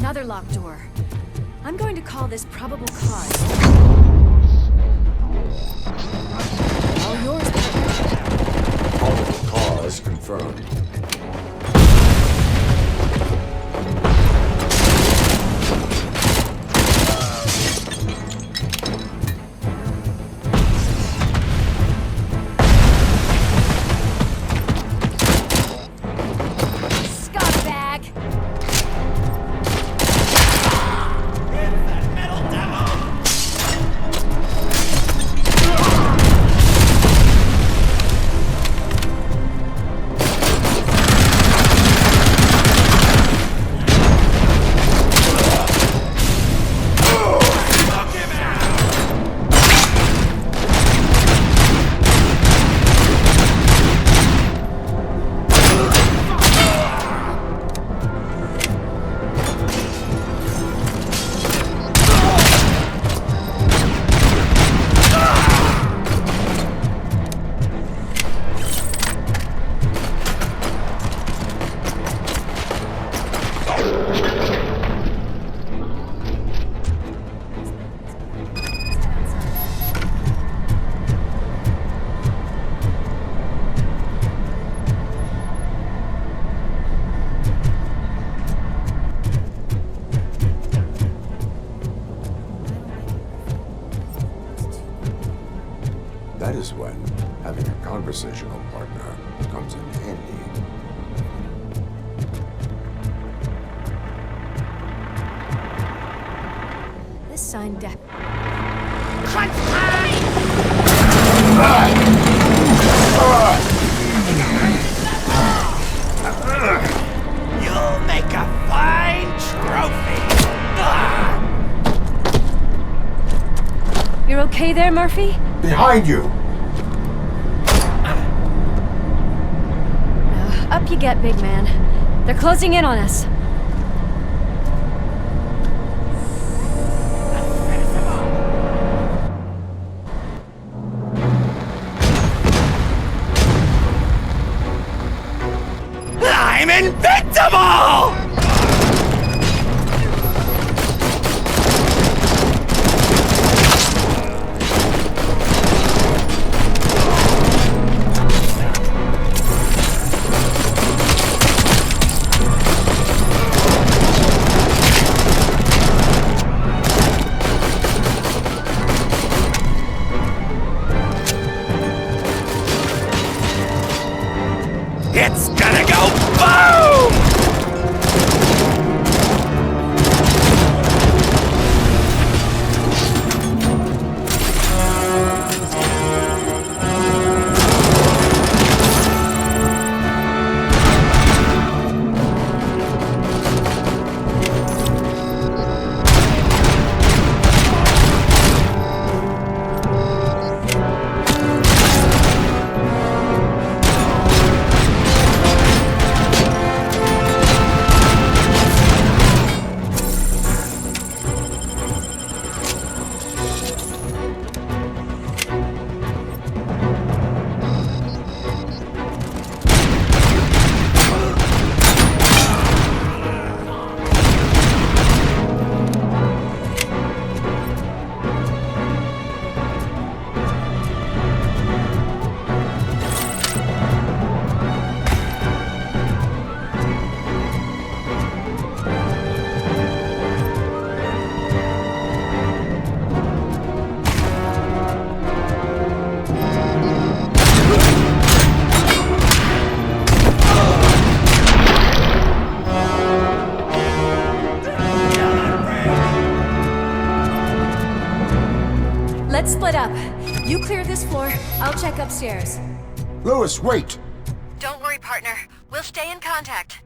another locked door. I'm going to call this probable cause. All yours, partner. Probable cause confirmed. That is when having a conversational partner comes in handy. This sign deck. You'll make a fine trophy. You're okay there, Murphy? Behind you! Up you get, big man. They're closing in on us. I'm invincible! It's gonna go boom! Let's split up. You clear this floor, I'll check upstairs. Lewis, wait! Don't worry, partner. We'll stay in contact.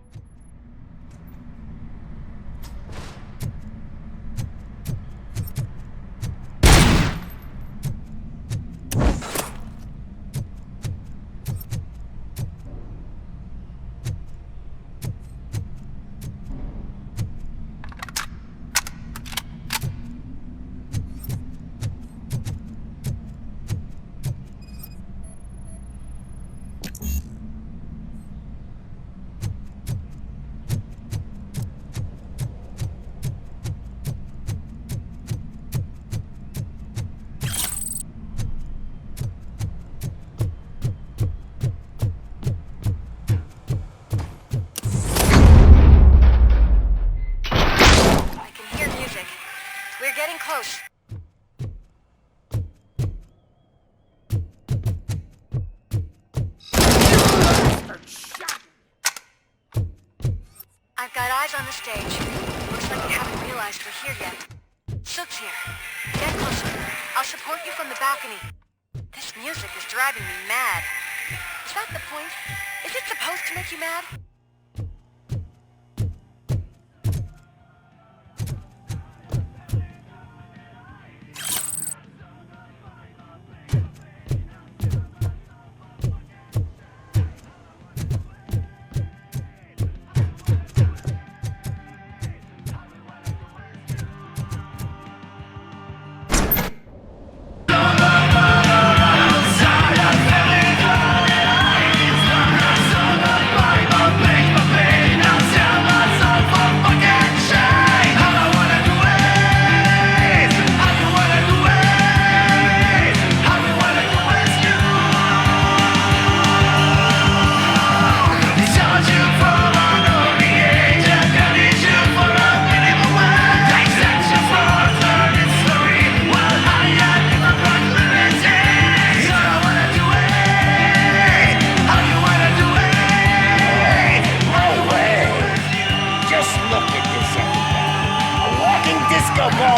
eyes on the stage. Looks like you haven't realized we're here yet. Sook's here. Get closer. I'll support you from the balcony. This music is driving me mad. Is that the point? Is it supposed to make you mad?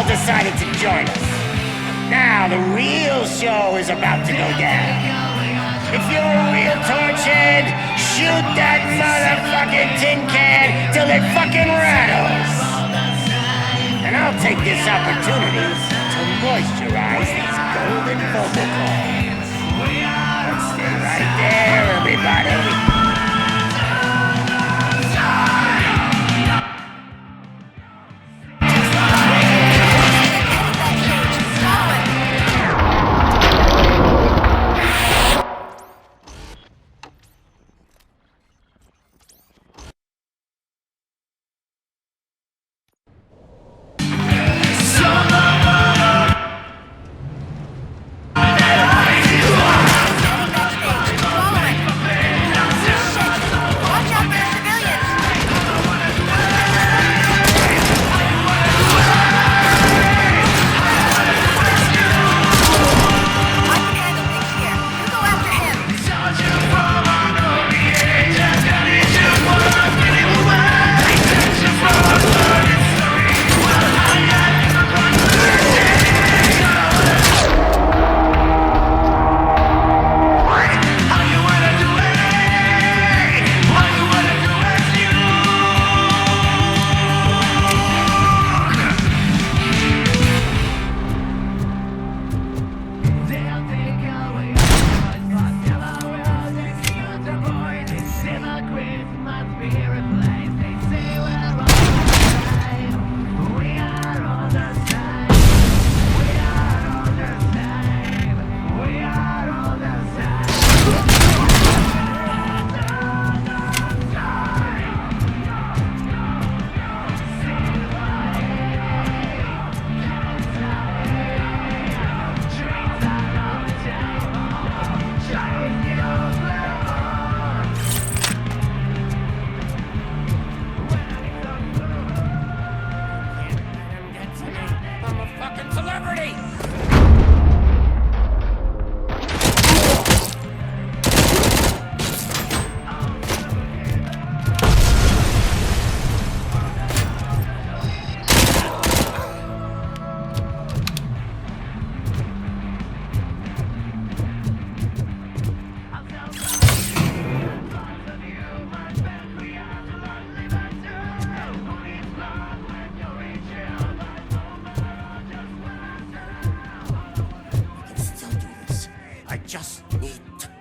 Decided to join us. Now the real show is about to go down. If you're a real torchhead, shoot that motherfucking tin can till it fucking rattles. And I'll take this opportunity to moisturize these golden vocal cords. Let's stay right there, everybody.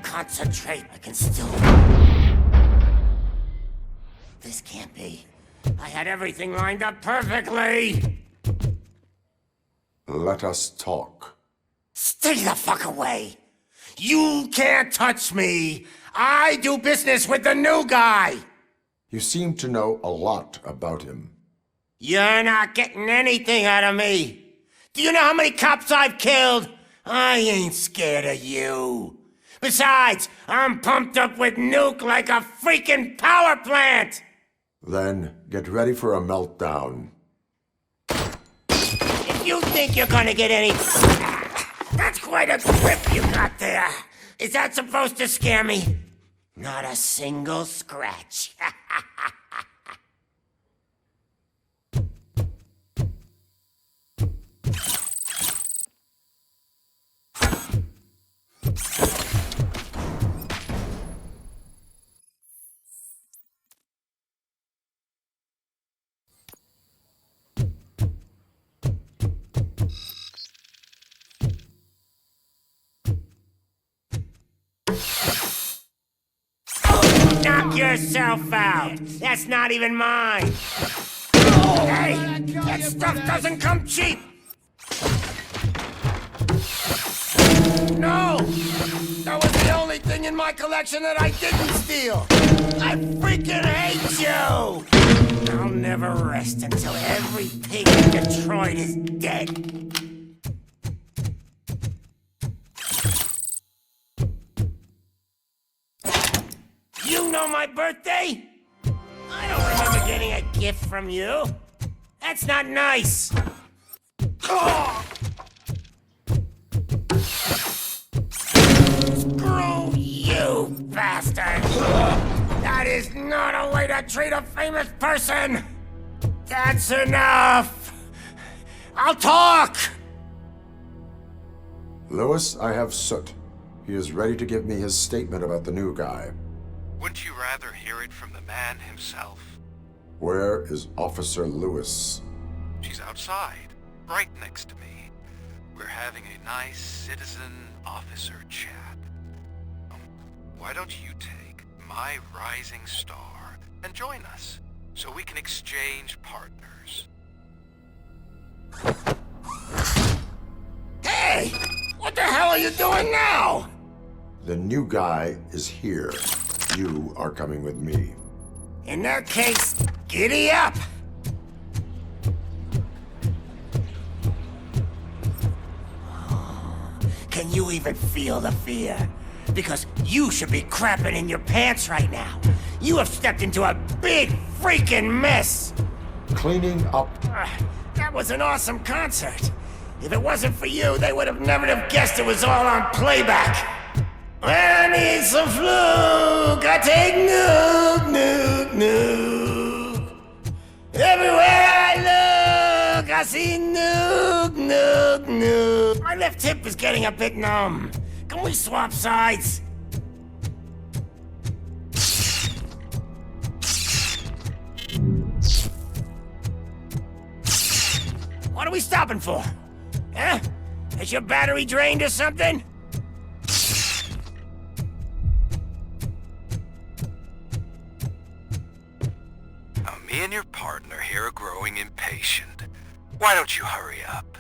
Concentrate. I can still... This can't be. I had everything lined up perfectly. Let us talk. Stay the fuck away. You can't touch me. I do business with the new guy. You seem to know a lot about him. You're not getting anything out of me. Do you know how many cops I've killed? I ain't scared of you. Besides, I'm pumped up with nuke like a freaking power plant! Then get ready for a meltdown. If you think you're gonna get any... That's quite a grip you got there. Is that supposed to scare me? Not a single scratch. Knock yourself out! That's not even mine! Hey! That stuff doesn't come cheap! No! That was the only thing in my collection that I didn't steal! I freaking hate you! I'll never rest until every pig in Detroit is dead. You know my birthday? I don't remember getting a gift from you. That's not nice. Screw you, bastard! That is not a way to treat a famous person! That's enough! I'll talk! Lewis, I have Soot. He is ready to give me his statement about the new guy. Wouldn't you rather hear it from the man himself? Where is Officer Lewis? She's outside, right next to me. We're having a nice citizen-officer chat. Why don't you take my rising star and join us, so we can exchange partners? Hey! What the hell are you doing now? The new guy is here. You are coming with me. In that case, giddy up! Can you even feel the fear? Because you should be crapping in your pants right now. You have stepped into a big freaking mess! Cleaning up. That was an awesome concert. If it wasn't for you, they would have never have guessed it was all on playback. I need some fluke. I take nuke. Everywhere I look, I see nuke. My left hip is getting a bit numb. Can we swap sides? What are we stopping for? Huh? Is your battery drained or something? Me and your partner here are growing impatient. Why don't you hurry up?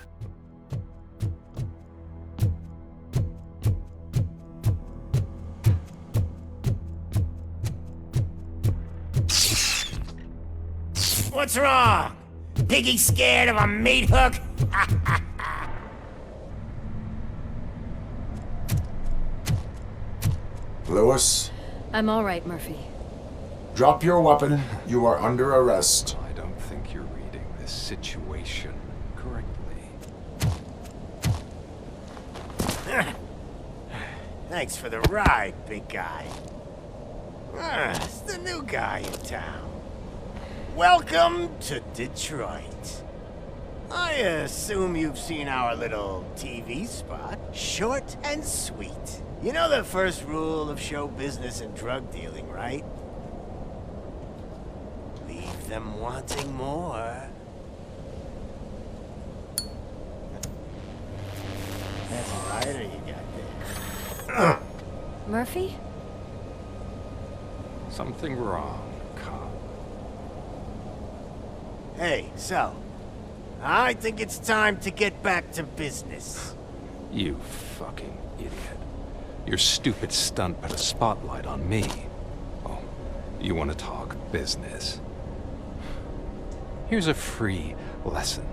What's wrong? Piggy scared of a meat hook? Lewis, I'm all right, Murphy. drop your weapon. You are under arrest. I don't think you're reading this situation correctly. Thanks for the ride, big guy. It's the new guy in town. Welcome to Detroit. I assume you've seen our little TV spot. Short and sweet. You know the first rule of show business and drug dealing, right? Leave them wanting more. That's a lighter you got there. Murphy? Something wrong, cop. Hey, so, I think it's time to get back to business. You fucking idiot. Your stupid stunt put a spotlight on me. Oh, you want to talk business? Here's a free lesson.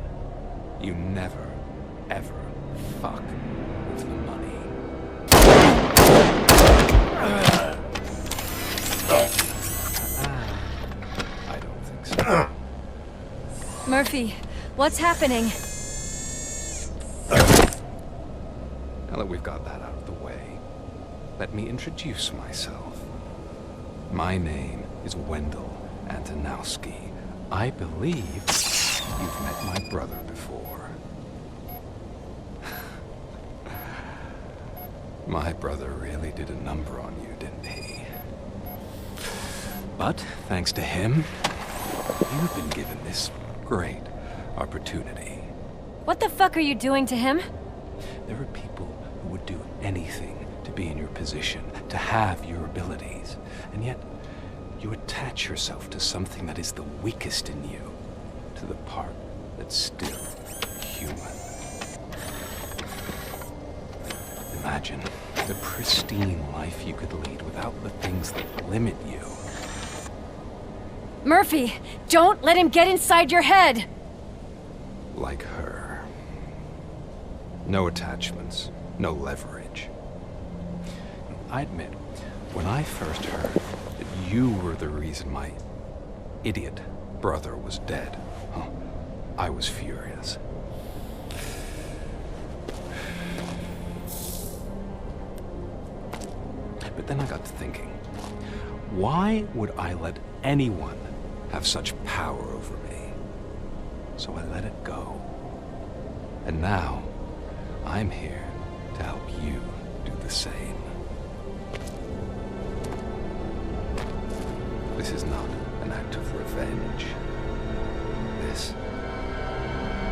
You never, ever fuck with the money. I don't think so. Murphy, what's happening? Now that we've got that out of the way, let me introduce myself. My name is Wendell Antonowski. I believe you've met my brother before. My brother really did a number on you, didn't he? But thanks to him, you've been given this great opportunity. What the fuck are you doing to him? There are people who would do anything to be in your position, to have your abilities. And yet, You attach yourself to something that is the weakest in you, to the part that's still human. Imagine the pristine life you could lead without the things that limit you. Murphy, don't let him get inside your head! Like her. No attachments, no leverage. I admit, when I first heard that you were the reason my idiot brother was dead, I was furious. But then I got to thinking, why would I let anyone have such power over me? So I let it go. And now, I'm here to help you do the same. This is not an act of revenge. This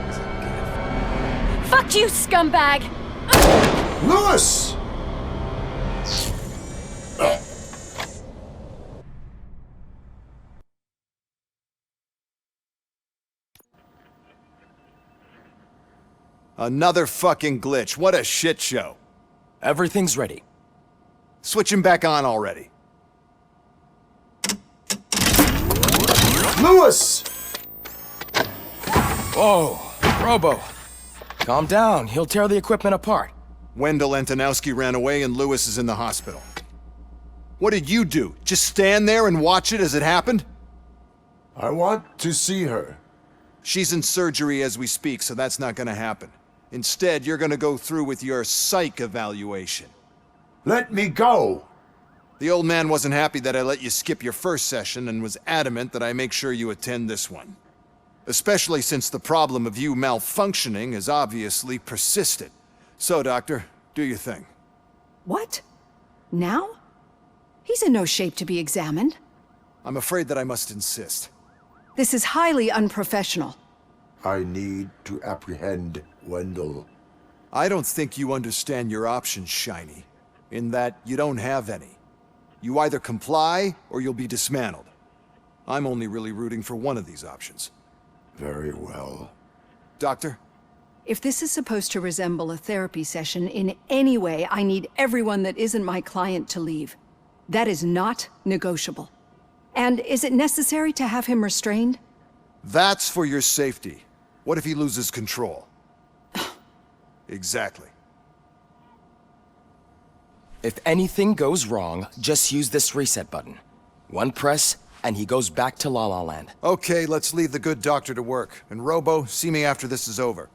is a gift. Fuck you, scumbag! Lewis! Another fucking glitch. What a shit show. Everything's ready. Switch him back on already. Lewis! Whoa, Robo. Calm down. He'll tear the equipment apart. Wendell Antonowski ran away and Lewis is in the hospital. What did you do? Just stand there and watch it as it happened? I want to see her. She's in surgery as we speak, so that's not gonna happen. Instead, you're gonna go through with your psych evaluation. Let me go! The old man wasn't happy that I let you skip your first session and was adamant that I make sure you attend this one. Especially since the problem of you malfunctioning has obviously persisted. So, Doctor, do your thing. What? Now? He's in no shape to be examined. I'm afraid that I must insist. This is highly unprofessional. I need to apprehend Wendell. I don't think you understand your options, Shiny. In that you don't have any. You either comply, or you'll be dismantled. I'm only really rooting for one of these options. Very well. Doctor? If this is supposed to resemble a therapy session in any way, I need everyone that isn't my client to leave. That is not negotiable. And is it necessary to have him restrained? That's for your safety. What if he loses control? Exactly. If anything goes wrong, just use this reset button. One press, and he goes back to La La Land. Okay, let's leave the good doctor to work. And Robo, see me after this is over.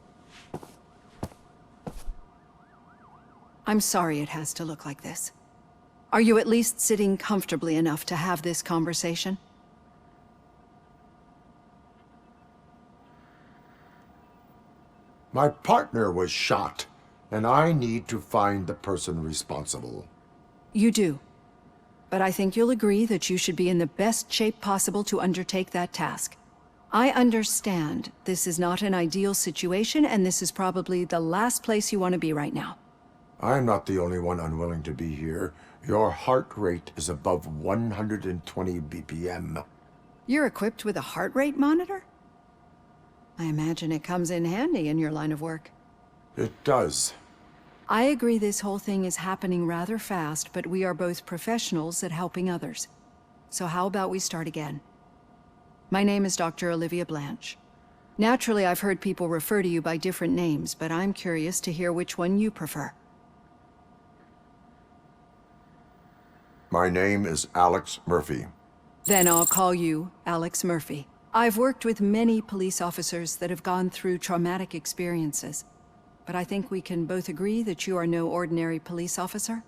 I'm sorry it has to look like this. Are you at least sitting comfortably enough to have this conversation? My partner was shot, and I need to find the person responsible. You do. But I think you'll agree that you should be in the best shape possible to undertake that task. I understand this is not an ideal situation, and this is probably the last place you want to be right now. I'm not the only one unwilling to be here. Your heart rate is above 120 BPM. You're equipped with a heart rate monitor? I imagine it comes in handy in your line of work. It does. I agree this whole thing is happening rather fast, but we are both professionals at helping others. So how about we start again? My name is Dr. Olivia Blanche. Naturally, I've heard people refer to you by different names, but I'm curious to hear which one you prefer. My name is Alex Murphy. Then I'll call you Alex Murphy. I've worked with many police officers that have gone through traumatic experiences, but I think we can both agree that you are no ordinary police officer.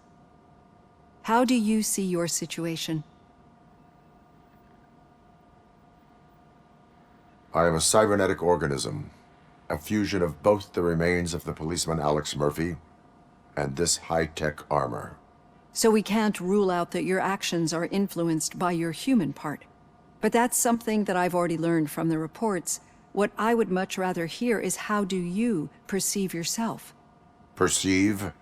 How do you see your situation? I am a cybernetic organism, a fusion of both the remains of the policeman Alex Murphy and this high-tech armor. So we can't rule out that your actions are influenced by your human part. But that's something that I've already learned from the reports. What I would much rather hear is how do you perceive yourself? Perceive?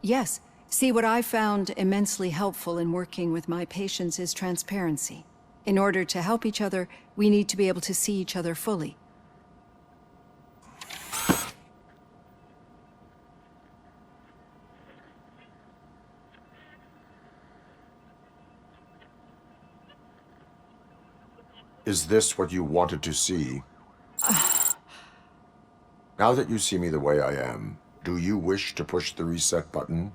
Yes. See, what I found immensely helpful in working with my patients is transparency. In order to help each other, we need to be able to see each other fully. Is this what you wanted to see? Now that you see me the way I am, do you wish to push the reset button?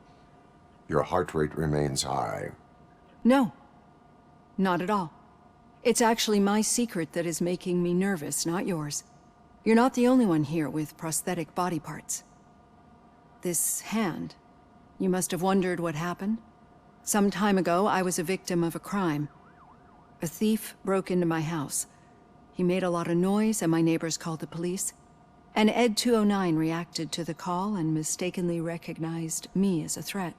Your heart rate remains high. No, not at all. It's actually my secret that is making me nervous, not yours. You're not the only one here with prosthetic body parts. This hand, you must have wondered what happened. Some time ago, I was a victim of a crime. A thief broke into my house. He made a lot of noise and my neighbors called the police. And Ed 209 reacted to the call and mistakenly recognized me as a threat.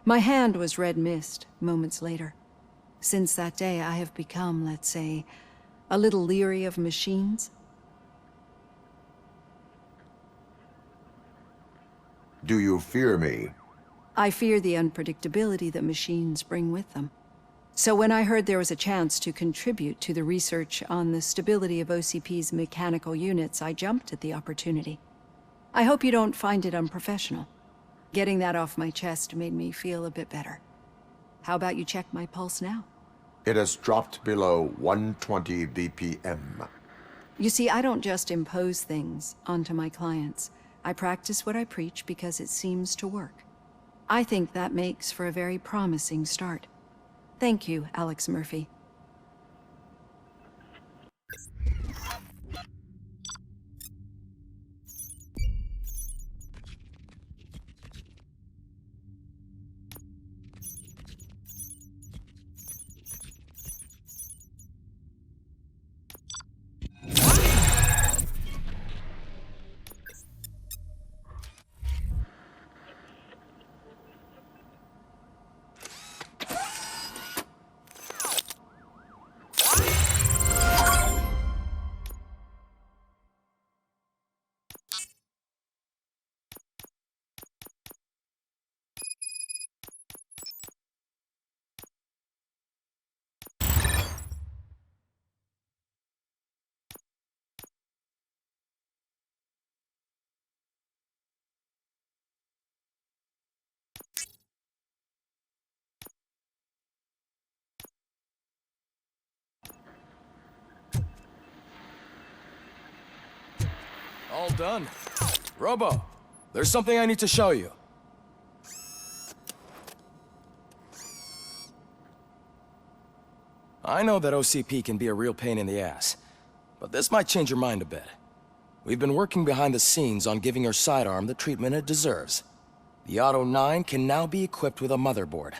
My hand was red mist moments later. Since that day, I have become, let's say, a little leery of machines. Do you fear me? I fear the unpredictability that machines bring with them. So when I heard there was a chance to contribute to the research on the stability of OCP's mechanical units, I jumped at the opportunity. I hope you don't find it unprofessional. Getting that off my chest made me feel a bit better. How about you check my pulse now? It has dropped below 120 BPM. You see, I don't just impose things onto my clients. I practice what I preach because it seems to work. I think that makes for a very promising start. Thank you, Alex Murphy. All done. Robo, there's something I need to show you. I know that OCP can be a real pain in the ass, but this might change your mind a bit. We've been working behind the scenes on giving your sidearm the treatment it deserves. The Auto 9 can now be equipped with a motherboard.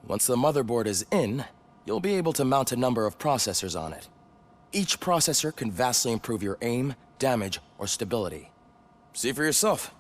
Once the motherboard is in, you'll be able to mount a number of processors on it. Each processor can vastly improve your aim, damage, or stability. See for yourself.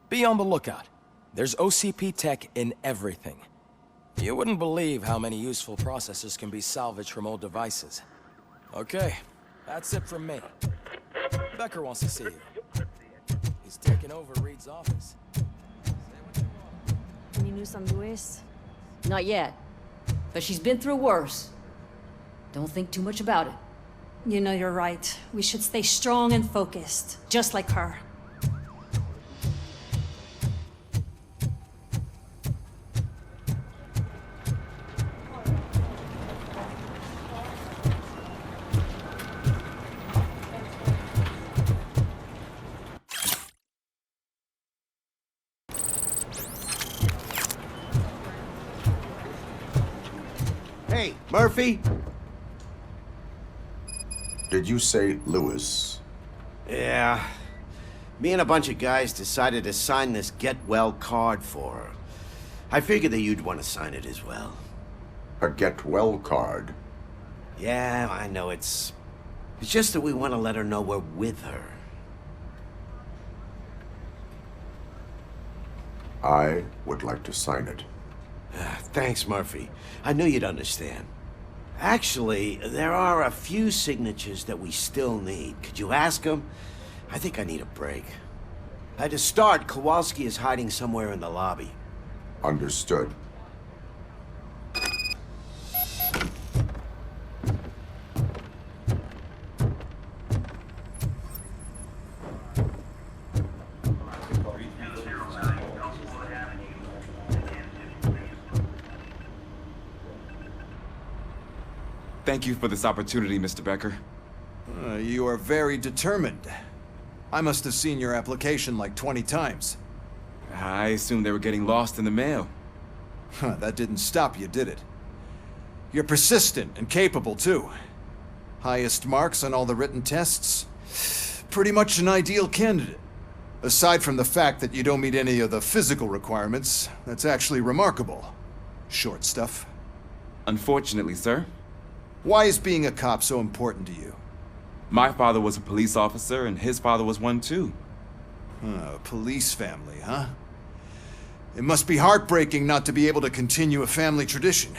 Be on the lookout. There's OCP tech in everything. You wouldn't believe how many useful processors can be salvaged from old devices. Okay, that's it from me. Becker wants to see you. He's taken over Reed's office. Any news on Luis? Not yet. But she's been through worse. Don't think too much about it. You know you're right. We should stay strong and focused, just like her. Hey, Murphy? Did you say Lewis? Yeah. Me and a bunch of guys decided to sign this get well card for her. I figured that you'd want to sign it as well. A get well card? Yeah, I know it's just that we want to let her know we're with her. I would like to sign it. Thanks, Murphy. I knew you'd understand. Actually, there are a few signatures that we still need. Could you ask them? I think I need a break. To start, Kowalski is hiding somewhere in the lobby. Understood. Thank you for this opportunity, Mr. Becker. You are very determined. I must have seen your application like 20 times. I assumed they were getting lost in the mail. That didn't stop you, did it? You're persistent and capable, too. Highest marks on all the written tests. Pretty much an ideal candidate. Aside from the fact that you don't meet any of the physical requirements, that's actually remarkable. Short stuff. Unfortunately, sir. Why is being a cop so important to you? My father was a police officer, and his father was one too. A police family, huh? It must be heartbreaking not to be able to continue a family tradition.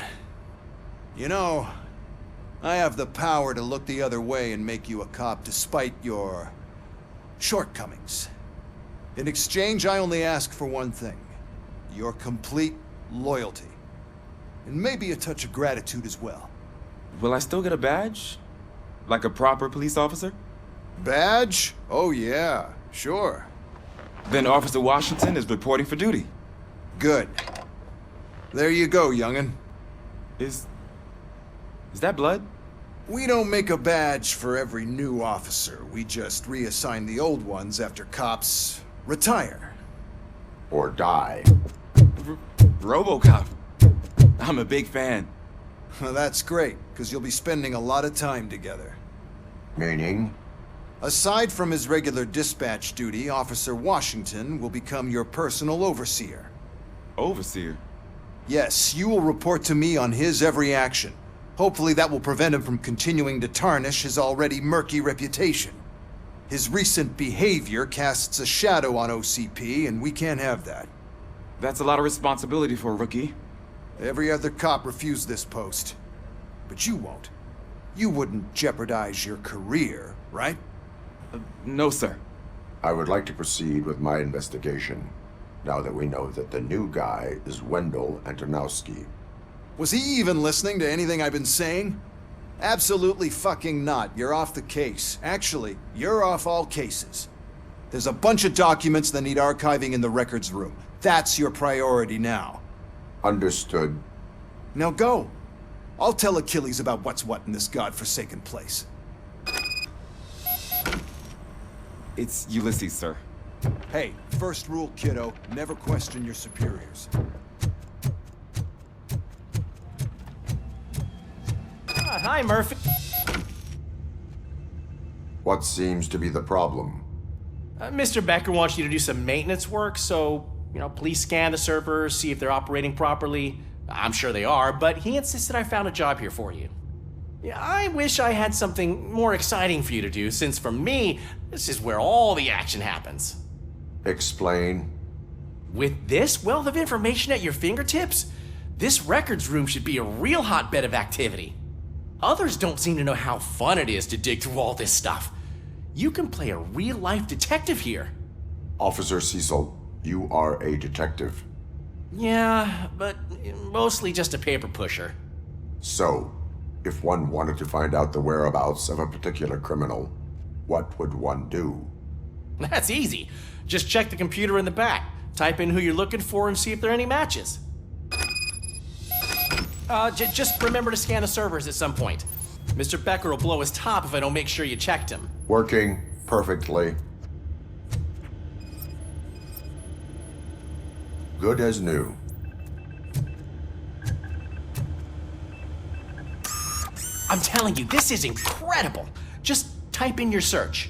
You know, I have the power to look the other way and make you a cop despite your shortcomings. In exchange, I only ask for one thing. Your complete loyalty. And maybe a touch of gratitude as well. Will I still get a badge? Like a proper police officer? Badge? Oh yeah, sure. Then Officer Washington is reporting for duty. Good. There you go, young'un. Is that blood? We don't make a badge for every new officer. We just reassign the old ones after cops retire. Or die. RoboCop. I'm a big fan. Well, that's great, because you'll be spending a lot of time together. Meaning? Aside from his regular dispatch duty, Officer Washington will become your personal overseer. Overseer? Yes, you will report to me on his every action. Hopefully that will prevent him from continuing to tarnish his already murky reputation. His recent behavior casts a shadow on OCP, and we can't have that. That's a lot of responsibility for a rookie. Every other cop refused this post. But you won't. You wouldn't jeopardize your career, right? No, sir. I would like to proceed with my investigation, now that we know that the new guy is Wendell Antonowski. Was he even listening to anything I've been saying? Absolutely fucking not. You're off the case. Actually, you're off all cases. There's a bunch of documents that need archiving in the records room. That's your priority now. Understood. Now go. I'll tell Achilles about what's what in this godforsaken place. It's Ulysses, sir. Hey, first rule, kiddo, never question your superiors. Hi, Murphy. What seems to be the problem? Mr. Becker wants you to do some maintenance work, so, please scan the servers, see if they're operating properly. I'm sure they are, but he insisted I found a job here for you. Yeah, I wish I had something more exciting for you to do, since for me, this is where all the action happens. Explain. With this wealth of information at your fingertips, this records room should be a real hotbed of activity. Others don't seem to know how fun it is to dig through all this stuff. You can play a real-life detective here. Officer Cecil, you are a detective. Yeah, but mostly just a paper pusher. So, if one wanted to find out the whereabouts of a particular criminal, what would one do? That's easy. Just check the computer in the back, type in who you're looking for, and see if there are any matches. Just remember to scan the servers at some point. Mr. Becker will blow his top if I don't make sure you checked him. Working perfectly. Good as new. I'm telling you, this is incredible. Just type in your search.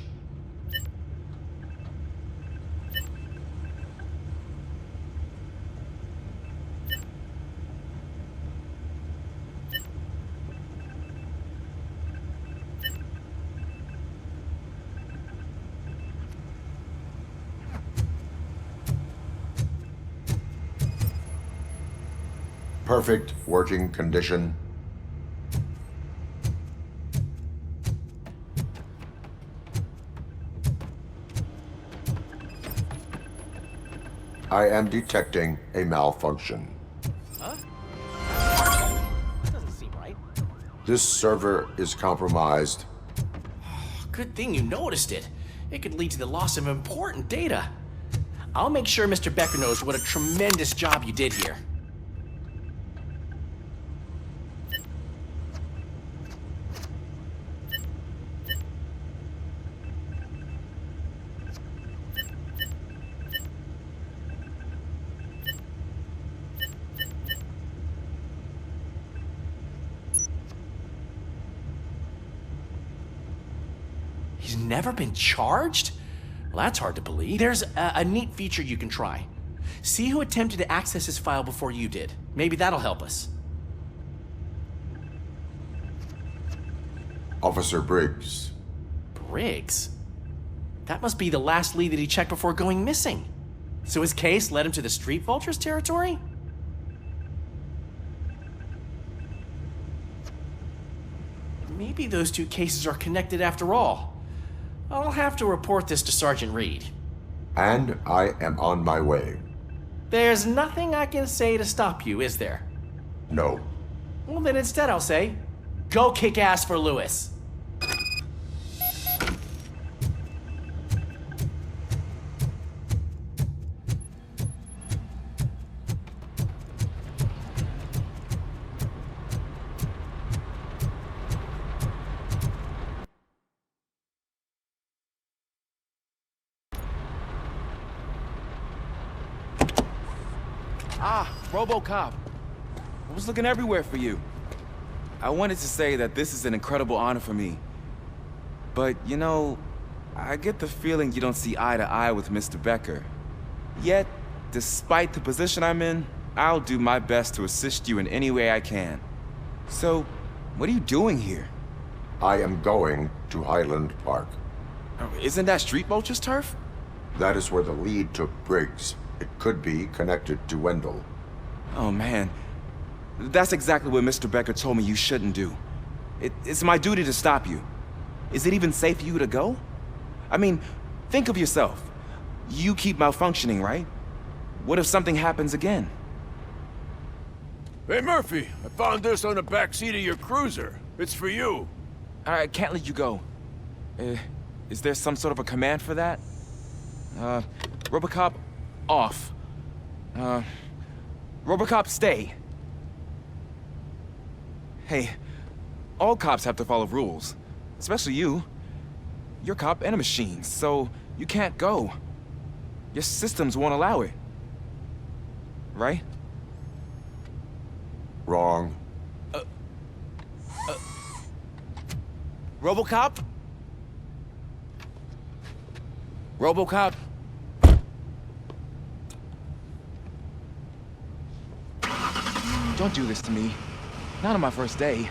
Perfect working condition. I am detecting a malfunction. Huh? That doesn't seem right. This server is compromised. Good thing you noticed it. It could lead to the loss of important data. I'll make sure Mr. Becker knows what a tremendous job you did here. He's never been charged? Well, that's hard to believe. There's a neat feature you can try. See who attempted to access his file before you did. Maybe that'll help us. Officer Briggs. Briggs? That must be the last lead that he checked before going missing. So his case led him to the Street Vultures territory? Maybe those two cases are connected after all. I'll have to report this to Sergeant Reed. And I am on my way. There's nothing I can say to stop you, is there? No. Well, then instead I'll say, go kick ass for Lewis. Ah, RoboCop. I was looking everywhere for you. I wanted to say that this is an incredible honor for me. But, you know, I get the feeling you don't see eye to eye with Mr. Becker. Yet, despite the position I'm in, I'll do my best to assist you in any way I can. So, what are you doing here? I am going to Highland Park. Isn't that Street Vulture's turf? That is where the lead took Briggs. It could be connected to Wendell. Oh, man. That's exactly what Mr. Becker told me you shouldn't do. It's my duty to stop you. Is it even safe for you to go? I mean, think of yourself. You keep malfunctioning, right? What if something happens again? Hey, Murphy, I found this on the back seat of your cruiser. It's for you. I can't let you go. Is there some sort of a command for that? RoboCop, off. RoboCop, stay. Hey, all cops have to follow rules. Especially you. You're a cop and a machine, so you can't go. Your systems won't allow it. Right? Wrong. RoboCop? RoboCop? Don't do this to me. Not on my first day.